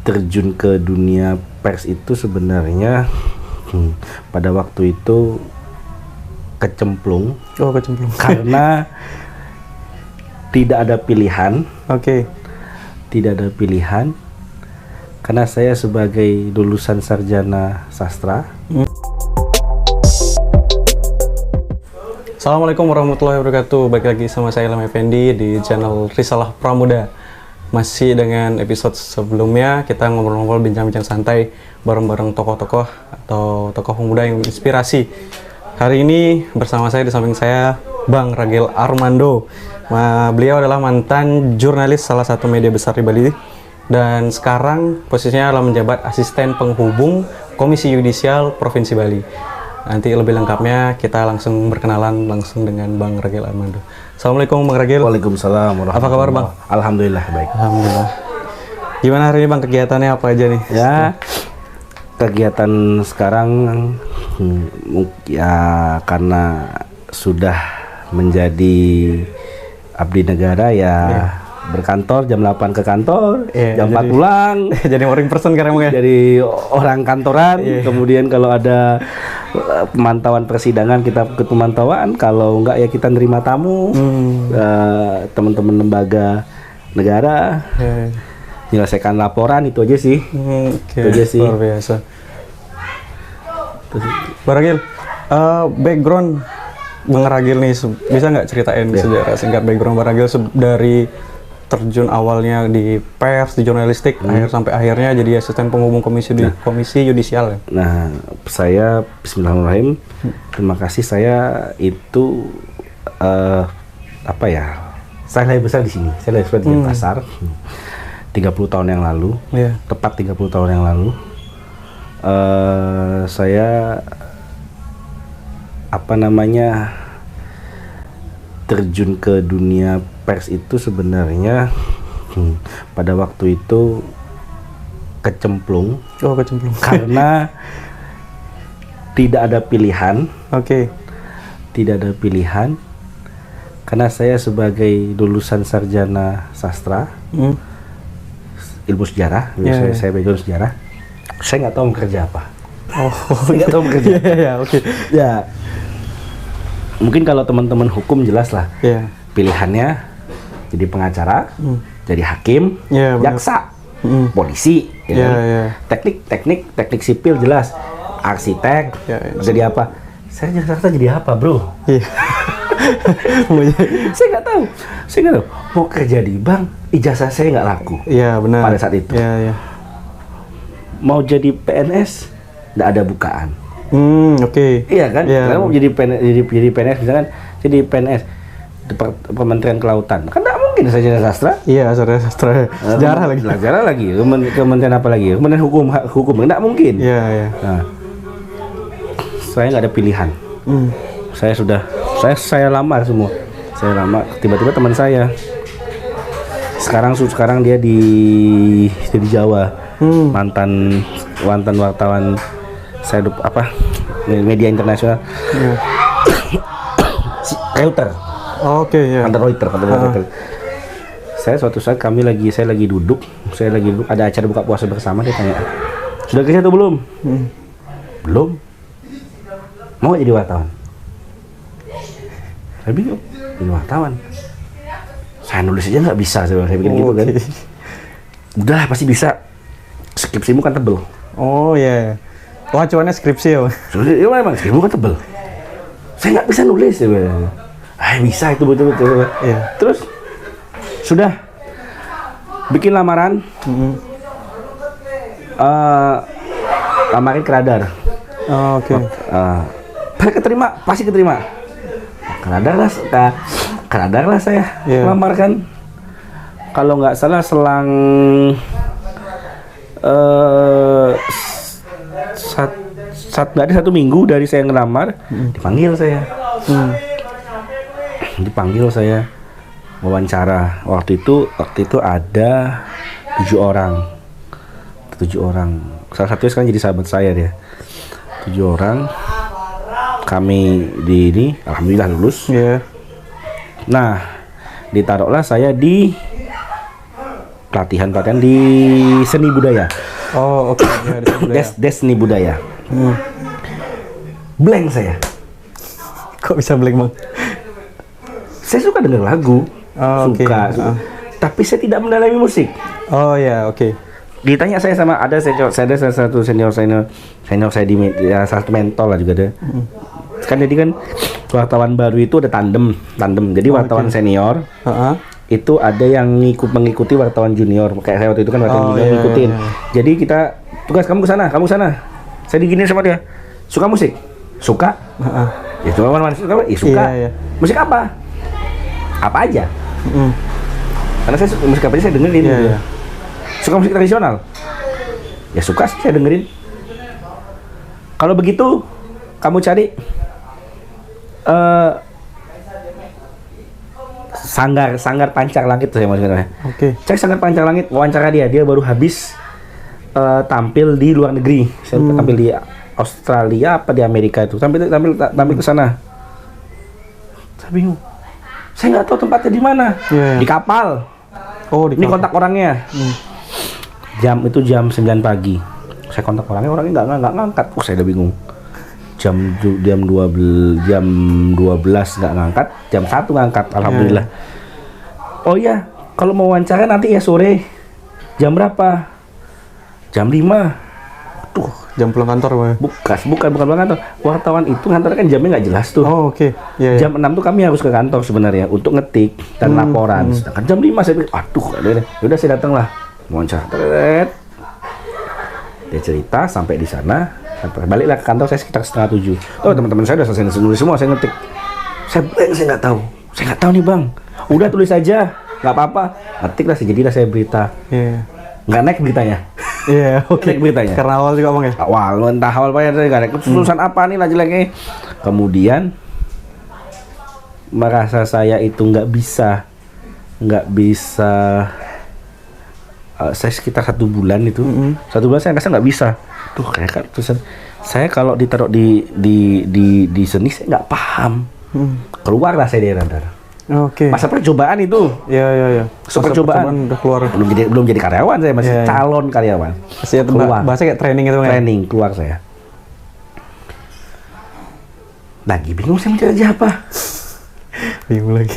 terjun ke dunia pers itu sebenarnya pada waktu itu kecemplung. Oh, kecemplung. Karena tidak ada pilihan. Oke. Tidak ada pilihan. Karena saya sebagai lulusan sarjana sastra. Assalamualaikum warahmatullahi wabarakatuh. Balik lagi sama saya Ilham Effendi di channel Risalah Pramuda. Masih dengan episode sebelumnya kita ngobrol-ngobrol bincang-bincang santai bareng-bareng tokoh-tokoh atau tokoh pemuda yang inspirasi. Hari ini bersama saya di samping saya Bang Ragil Armando. Beliau adalah mantan jurnalis salah satu media besar di Bali dan sekarang posisinya adalah menjabat asisten penghubung Komisi Yudisial Provinsi Bali. Nanti lebih lengkapnya kita langsung berkenalan langsung dengan Bang Ragil Armando. Assalamualaikum Bang Ragil. Waalaikumsalam warahmatullahi wabarakatuh. Apa kabar Bang? Alhamdulillah baik. Alhamdulillah. Gimana hari ini Bang, kegiatannya apa aja nih? Ya, kegiatan sekarang ya karena sudah menjadi abdi negara ya. Berkantor jam 8 ke kantor, jam 4 pulang. Jadi morning person sekarang ya? Jadi orang kantoran. Kemudian kalau ada pemantauan persidangan kita ikut pemantauan, kalau enggak ya kita nerima tamu, teman-teman lembaga negara, menyelesaikan laporan, itu aja sih. Itu aja sih. Luar biasa. Bang Ragil, background Bang Ragil nih, bisa nggak ceritain sejarah singkat background Bang Ragil dari terjun awalnya di pers, di jurnalistik, sampai akhirnya jadi asisten penghubung komisi yudisial ya? Nah, saya bismillahirrahmanirrahim. Terima kasih, saya itu saya lahir besar di sini. Saya lahir besar di Denpasar 30 tahun yang lalu. Tepat 30 tahun yang lalu. Saya terjun ke dunia pers itu sebenarnya pada waktu itu kecemplung. Oh, kecemplung. Karena tidak ada pilihan. Tidak ada pilihan. Karena saya sebagai lulusan sarjana sastra, ilmu sejarah, saya background sejarah. Saya nggak tahu mau kerja apa. Saya nggak tahu mau kerja. Ya, mungkin kalau teman-teman hukum jelas lah. Pilihannya jadi pengacara, jadi hakim, jaksa, polisi, teknik sipil jelas, arsitek, jadi apa? Saya jadi apa, bro? Saya nggak tahu. Mau kerja di bank, ijazah saya nggak laku. Benar. Pada saat itu. Mau jadi PNS, nggak ada bukaan. Iya kan? Karena mau jadi PNS, misalkan jadi PNS Kementerian Kelautan, kan nggak mungkin sarjana sastra. Sarjana sastra. Sejarah lagi. Kementerian apa lagi? Kementerian hukum, nggak mungkin. Nah, saya nggak ada pilihan. Saya lamar semua. Tiba-tiba teman saya. Sekarang dia di Jawa. Mantan wartawan saya media internasional. Reuters. Kantor Reuters. Suatu saat saya lagi duduk ada acara buka puasa bersama, dia tanya, "Sudah kerja atau belum?" "Belum." "Mau jadi wartawan?" Saya bingung, jadi wartawan. Saya nulis aja nggak bisa, saya pikir gitu kan. Udah pasti bisa. Skripsimu kan tebel. Acuannya skripsi ya? Iya memang skripsimu kan tebel. Saya nggak bisa nulis ya. Bisa itu betul-betul. Terus sudah bikin lamaran. Lamarin ke Radar. Pasti keterima. Ke Radar lah saya lamarkan. Kalau nggak salah selang satu minggu dari saya ngelamar, dipanggil saya wawancara. Waktu itu ada 7 orang. Salah satunya sekarang jadi sahabat saya dia. 7 orang. Kami alhamdulillah lulus. Nah, ditaruhlah saya di pelatihan di seni budaya. Oh, oke. Ya, di seni budaya. Des seni budaya. Blank saya. Kok bisa blank, Bang? Saya suka dengar lagu. Suka. Tapi saya tidak mendalami musik. Oh ya, oke. Ditanya saya sama ada salah satu senior saya di media, salah satu mentor lah juga ada. Kan jadi kan wartawan baru itu ada tandem. Jadi wartawan senior itu ada yang mengikuti wartawan junior. Kayak saya waktu itu kan wartawan junior ngikutin. Jadi kita tugas kamu ke sana. Saya diginiin sama dia. Suka musik? Suka? Ya cuma suka. Suka. Musik apa? Apa aja? Karena saya musik apa aja saya dengerin. Suka musik tradisional? Ya suka sih saya dengerin. Kalau begitu kamu cari Sanggar Pancar Langit tuh saya maksudnya. Cek Sanggar Pancar Langit, wawancara dia baru habis tampil di luar negeri. Saya tampil di Australia apa di Amerika itu. Tampil ke sana. Saya bingung. Saya nggak tahu tempatnya di mana. Di kapal. Ini kontak orangnya. Jam 9 pagi. Saya kontak orangnya nggak ngangkat. Saya udah bingung. Jam 12 nggak ngangkat, jam 1 ngangkat, alhamdulillah. Oh iya, kalau mau wawancara nanti ya sore. Jam berapa? Jam 5. Tuh, jam pulang kantor, Bang. Bukan pulang kantor. Wartawan itu kantor kan jamnya nggak jelas tuh. Oh, oke. Jam 6 tuh kami harus ke kantor sebenarnya untuk ngetik dan laporan. Sedangkan jam 5 saya pikir, udah saya datang lah. Wawancara. Dia cerita sampai di sana. Baliklah ke kantor saya sekitar 6:30. Oh, teman-teman saya udah selesai nulis semua, saya ngetik. Saya nggak tahu. Saya nggak tahu nih, Bang. Udah tulis aja, nggak apa-apa. Ngetik lah, jadilah saya berita. Nggak naik beritanya. Naik beritanya. Karena awal juga, Bang ya. Entah awal apa ya, nggak naik. Tulisan apa nih lah jeleknya. Kemudian merasa saya itu nggak bisa. Saya sekitar 1 bulan itu. 1 bulan saya ngerasa nggak bisa. Tuh kayak tulisan saya kalau ditaruh di seni saya nggak paham. Keluarlah saya dari radar. Masa percobaan itu. Iya. Masa percobaan udah keluar. Belum jadi karyawan, saya masih calon karyawan. Masih keluar. Bahasa kayak training gitu kan. Training keluar saya. Lagi bingung saya mencari apa.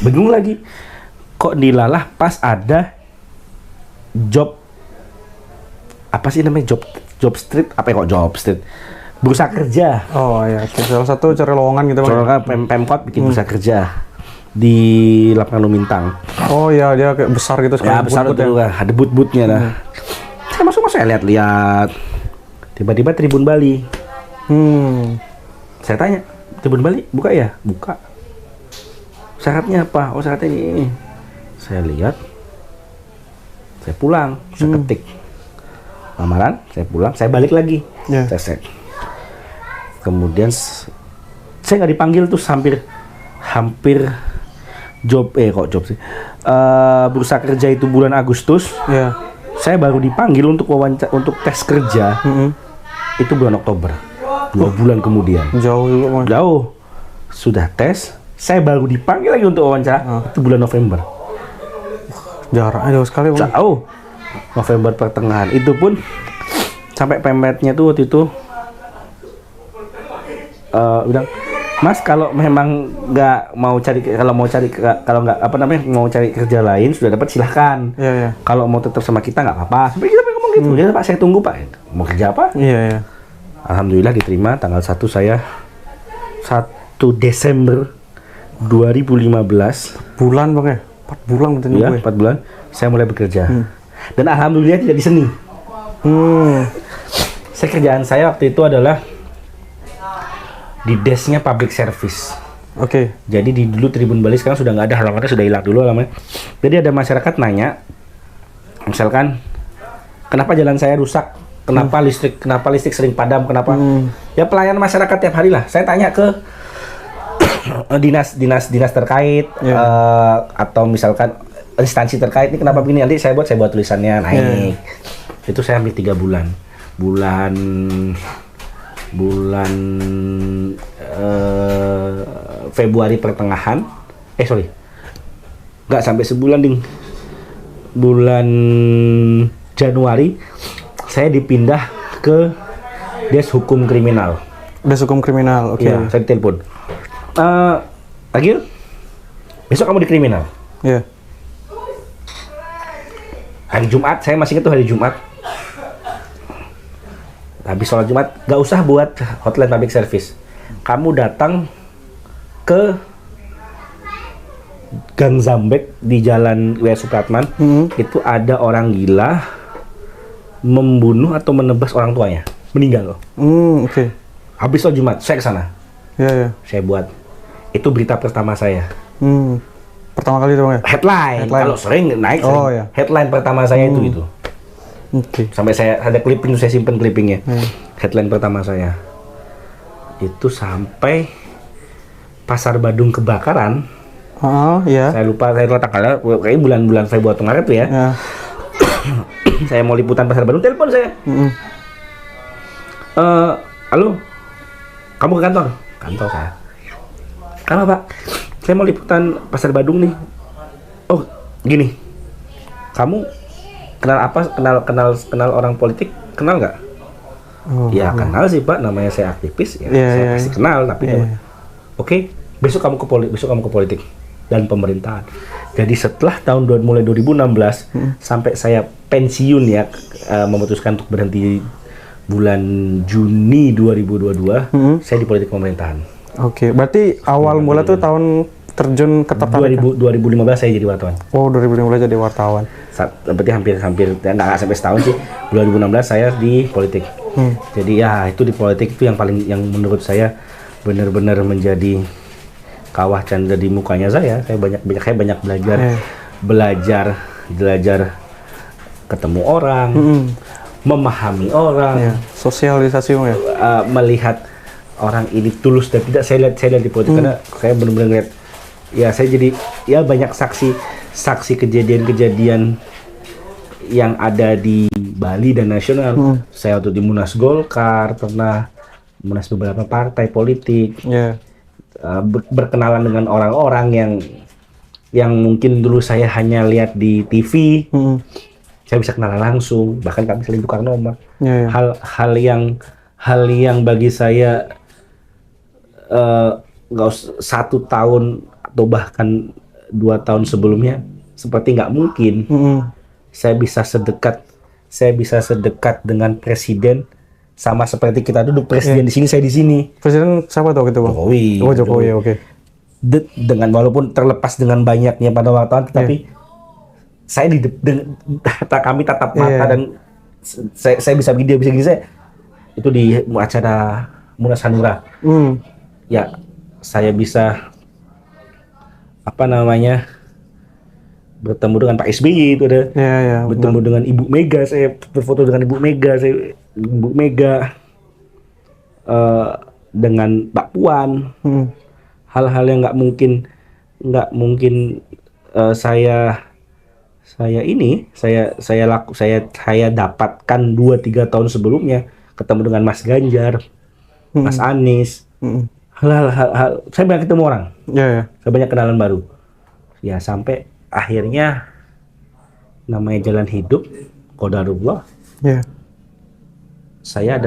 Bingung lagi. Kok dilalah pas ada job apa sih namanya, job street apa ya, kok job street, bursa kerja. Oh iya, salah satu cari lowongan gitu, Bang. Pemkot bikin bursa kerja di lapangan Lumintang. Oh iya, dia kayak besar gitu ya, besar itu ya. Ada but-butnya lah. Saya masuk saya lihat tiba-tiba Tribun Bali. Saya tanya, Tribun Bali buka ya? Buka. Syaratnya apa? Oh, syaratnya ini. Saya lihat, saya pulang, saya ketik lamaran, saya pulang, saya balik lagi, saya kemudian saya nggak dipanggil tuh hampir job sih bursa kerja itu bulan Agustus. Saya baru dipanggil untuk untuk tes kerja itu bulan Oktober, 2 bulan kemudian. Jauh sudah tes, saya baru dipanggil lagi untuk wawancara itu bulan November. Jaraknya jauh sekali, Bang. Jauh. November pertengahan. Itu pun sampai pemretnya tuh waktu itu bilang, Mas, kalau memang nggak mau mau cari kerja lain sudah dapat silahkan. Kalau mau tetap sama kita nggak apa-apa. Sampai kita ngomong gitu. Ya Pak, saya tunggu Pak. Mau kerja apa? Alhamdulillah diterima tanggal 1 saya 1 Desember 2015. Bulan, Bang ya? 4 bulan betul ya? 4 bulan saya mulai bekerja. Dan alhamdulillah tidak di seni. Kerjaan saya waktu itu adalah di desknya public service. Jadi dulu Tribun Bali sekarang sudah nggak ada, halamannya sudah hilang dulu halamannya. Jadi ada masyarakat nanya, misalkan kenapa jalan saya rusak, kenapa listrik sering padam, kenapa? Ya pelayanan masyarakat tiap hari lah. Saya tanya ke dinas terkait atau misalkan instansi terkait, ini kenapa begini, nanti saya buat tulisannya naik. Itu saya ambil 3 bulan. Bulan Februari pertengahan, nggak sampai sebulan, ding. bulan Januari saya dipindah ke Des Hukum Kriminal. Des Hukum Kriminal, oke. Ya, saya ditelepon. Agil, besok kamu di kriminal. Iya. Hari Jumat, saya masih ingat tuh hari Jumat. Habis sholat Jumat, gak usah buat hotline public service. Kamu datang ke Gang Zambek di Jalan W. Supratman. Itu ada orang gila membunuh atau menebas orang tuanya, meninggal loh. Oke. Habis sholat Jumat, saya ke sana. Iya. Saya buat. Itu berita pertama saya. Pertama kali dong ya? Headline. Kalau sering naik, iya. Headline pertama saya itu. Oke. Sampai saya ada clipping, saya simpen clippingnya. Headline pertama saya itu sampai Pasar Badung kebakaran. Iya. Saya lupa tanggalnya, kayaknya bulan-bulan Februari atau Maret tuh ya. Saya mau liputan Pasar Badung, telepon saya. Halo, kamu ke kantor? Kantor saya. Kenapa Pak? Saya mau liputan Pasar Badung nih. Oh, gini. Kamu kenal apa? Kenal orang politik? Kenal nggak? Ya kenal sih Pak. Namanya saya aktivis. Ya, saya pasti kenal. Tapi oke, besok kamu ke politik dan pemerintahan. Jadi setelah mulai 2016 sampai saya pensiun ya, memutuskan untuk berhenti bulan Juni 2022, saya di politik pemerintahan. Oke, berarti awal mula tuh tahun terjun ke 2015 saya jadi wartawan. Oh, 2015 jadi wartawan. Berarti hampir nggak sampai setahun sih. 2016 saya di politik. Jadi ya itu di politik itu yang menurut saya benar-benar menjadi kawah canda di mukanya saya. Saya banyak belajar ketemu orang, memahami orang, sosialisasi ya. Melihat orang ini tulus dan tidak. Saya lihat di politik karena saya benar-benar lihat. Ya saya jadi ya banyak saksi kejadian-kejadian yang ada di Bali dan nasional. Saya waktu di Munas Golkar, pernah Munas beberapa partai politik. Berkenalan dengan orang-orang yang mungkin dulu saya hanya lihat di TV. Saya bisa kenalan langsung, bahkan kami saling tukar nomor. Hal yang bagi saya nggak usah 1 tahun atau bahkan 2 tahun sebelumnya seperti nggak mungkin. Saya bisa sedekat dengan presiden, sama seperti kita duduk presiden di sini, saya di sini. Presiden siapa tuh gitu Bang? Jokowi. Oh Jokowi, oke. Dengan walaupun terlepas dengan banyaknya pada wartawan, tetapi saya kami tatap mata dan saya bisa video bisa gini, saya itu di acara Munas Hanura. Ya, saya bisa bertemu dengan Pak SBY itu ada. Bertemu dengan Ibu Mega, saya berfoto dengan Ibu Mega, dengan Mbak Puan. Hal-hal yang nggak mungkin saya dapatkan 2-3 tahun sebelumnya, ketemu dengan Mas Ganjar, Mas Anies. Hal-hal saya banyak ketemu orang. Saya banyak kenalan baru. Ya sampai akhirnya namanya jalan hidup, qadarullah. Saya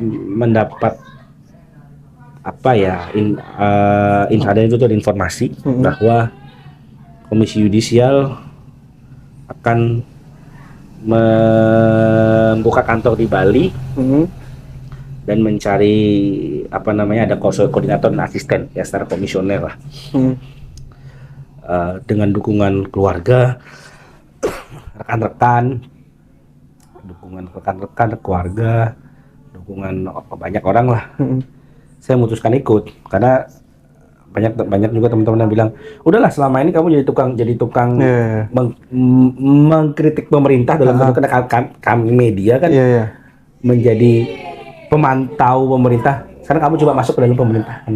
mendapat ada informasi bahwa Komisi Yudisial akan membuka kantor di Bali dan mencari ada koordinator dan asisten ya secara komisioner lah. Dengan dukungan keluarga, rekan-rekan, keluarga, dukungan banyak orang lah. Saya memutuskan ikut karena banyak juga teman-teman yang bilang, udahlah selama ini kamu jadi tukang mengkritik pemerintah dalam bentuk kami media kan menjadi pemantau pemerintah. Sekarang kamu coba masuk ke dalam pemerintahan.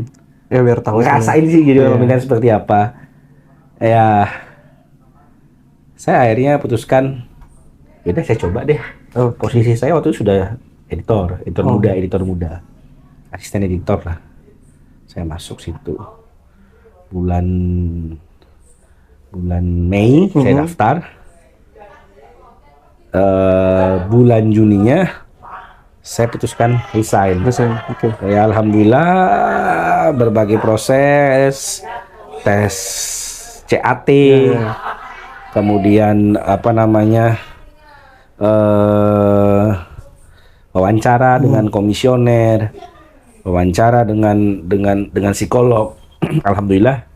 Ya biar tahu. Rasain sih jadi pemerintahan seperti apa. Ya, saya akhirnya putuskan, yaudah saya coba deh. Posisi saya waktu itu sudah editor muda, asisten editor lah. Saya masuk situ bulan Mei, saya daftar. bulan Juninya saya putuskan resign. Oke. Ya alhamdulillah berbagai proses tes CAT, kemudian apa namanya wawancara dengan komisioner, wawancara dengan psikolog. Alhamdulillah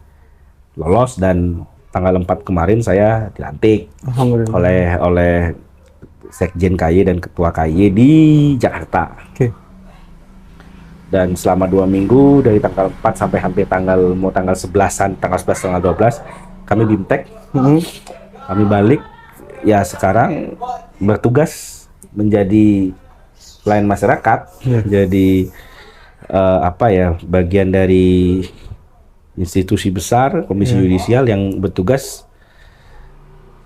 lolos dan tanggal 4 kemarin saya dilantik oleh Sekjen KY dan Ketua KY di Jakarta. Oke. Dan selama 2 minggu dari tanggal 4 sampai hampir tanggal 11-an, tanggal 11 tanggal 12 kami BIMTEK. Kami balik ya sekarang bertugas menjadi pelayan masyarakat. Jadi bagian dari institusi besar Komisi Yudisial yang bertugas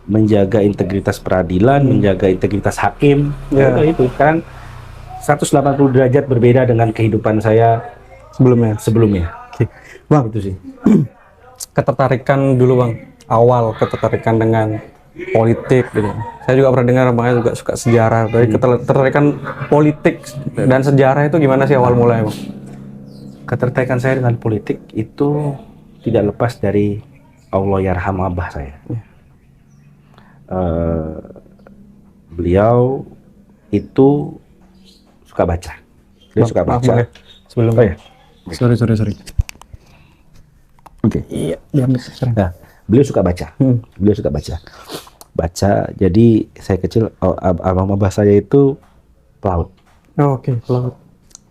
menjaga integritas peradilan, menjaga integritas hakim. Itu sekarang 180 derajat berbeda dengan kehidupan saya sebelumnya. Oke. Bang, itu sih. Ketertarikan dulu Bang, awal ketertarikan dengan politik gitu. Saya juga pernah dengar Bang juga suka sejarah. Dari ketertarikan politik dan sejarah itu gimana sih awal mulanya Bang? Ketertarikan saya dengan politik itu tidak lepas dari Allahyarham abah saya. Beliau itu suka baca. Dia suka baca. Maaf, sebelum sorry. Oke. Iya, nah, beliau suka baca. Beliau suka baca. Jadi saya kecil almarhum abah saya itu pelaut. Oke, pelaut.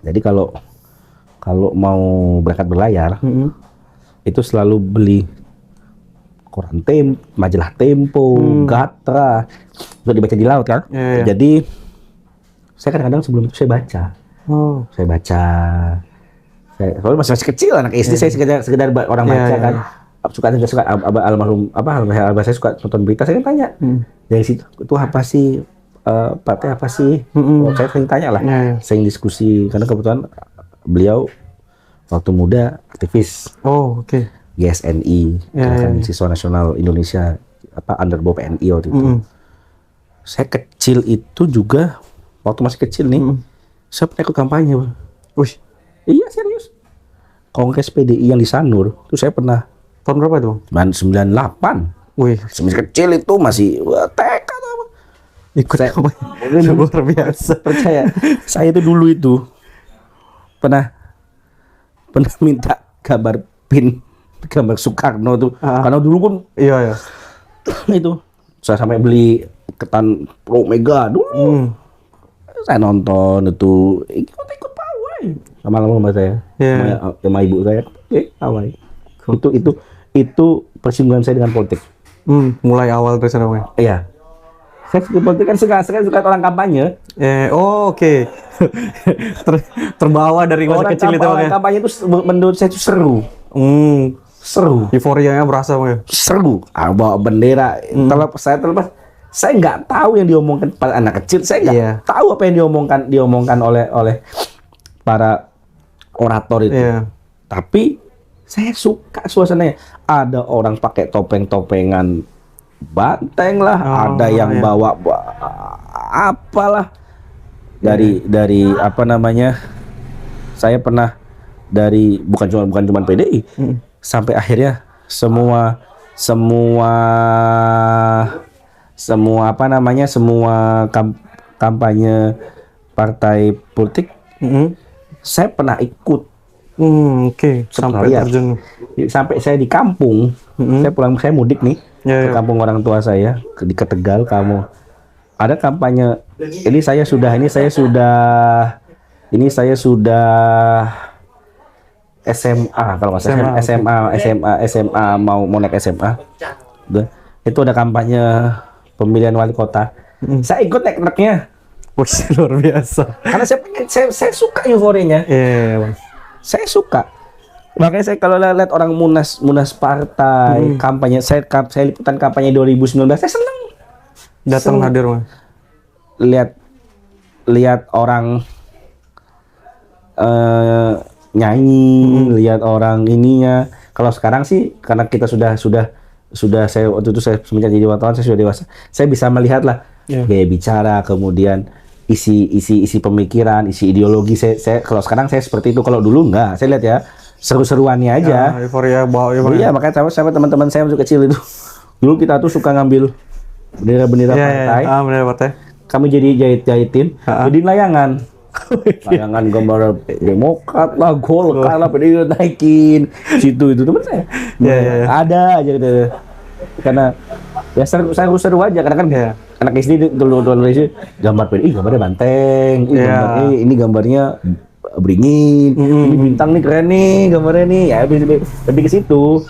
Jadi kalau mau berangkat berlayar, itu selalu beli koran majalah Tempo, Gatra, untuk dibaca di laut kan. Jadi saya kadang-kadang sebelum itu saya baca. Saya baca. Soalnya masih kecil anak SD, saya sekedar orang baca kan. Suka almarhum abah saya suka nonton berita, saya kan tanya. Dari situ itu apa sih? Partai apa sih? Saya sering tanya lah. Sering diskusi karena kebetulan beliau waktu muda aktivis. Oke. GSNI, Gerakan Siswa Nasional Indonesia, under BPNI waktu itu. Saya kecil itu juga, waktu masih kecil nih, saya pernah ikut kampanye. Iya serius. Kongres PDI yang di Sanur, itu saya pernah. Tahun berapa itu? 98. Masih kecil itu masih TK atau apa. Ikut kampanye. Luar biasa. Percaya, saya itu dulu itu pernah minta gambar Soekarno tuh, karena dulu pun itu saya sampai beli ketan Pro Mega dulu. Saya nonton itu ikut pawai sama saya, sama ibu saya pawai. Itu persinggungan saya dengan politik. Mulai awal dari sana Bang. Iya. Saya suka politik kan suka orang kampanye. Oke. Terbawa dari masa kecil itu Bang. Orang kampanye itu menurut saya itu seru. Seru. Euforianya berasa Bang. Seru. Bawa bendera. Saya nggak tahu yang diomongkan pada anak kecil. Saya nggak tahu apa yang diomongkan oleh para orator itu. Tapi saya suka suasananya. Ada orang pakai topeng-topengan banteng lah, ada yang bawa apalah dari apa namanya. Saya pernah dari bukan cuma PDI, sampai akhirnya semua apa namanya, semua kampanye partai politik saya pernah ikut. Sampai saya di kampung, saya mudik nih ke kampung orang tua saya di Tegal. Ada kampanye, ini saya sudah SMA kalau nggak salah, SMA mau naik SMA. Itu ada kampanye pemilihan wali kota. Saya ikut naik truknya. Luar biasa. Karena saya suka euforinya. Saya suka. Makanya saya kalau lihat orang munas partai, kampanye, saya liputan kampanye 2019, saya senang. Datang hadir Bang. Lihat orang nyanyi, lihat orang ininya. Kalau sekarang sih karena kita sudah saya waktu itu saya semenjak jadi wartawan, saya sudah dewasa. Saya bisa melihat lah gaya bicara, kemudian isi pemikiran, isi ideologi. Saya kalau sekarang saya seperti itu, kalau dulu enggak. Saya lihat ya seru-seruannya aja. Euforia bawa Iya, makanya sama teman-teman saya waktu kecil itu. Dulu kita tuh suka ngambil bendera-bendera partai. Bendera partai. Kami jadi jahit-jahitin, jadi layangan. Layangan gambar Demokrat lah, Golkar lah, PD naikin. Situ itu teman saya. Ada aja gitu. Karena ya seru-seru aja, karena kan anak SD dulu gambar PD, gambarnya banteng, ini gambarnya beringin, ini bintang nih keren nih gambarnya nih, ya lebih ke situ.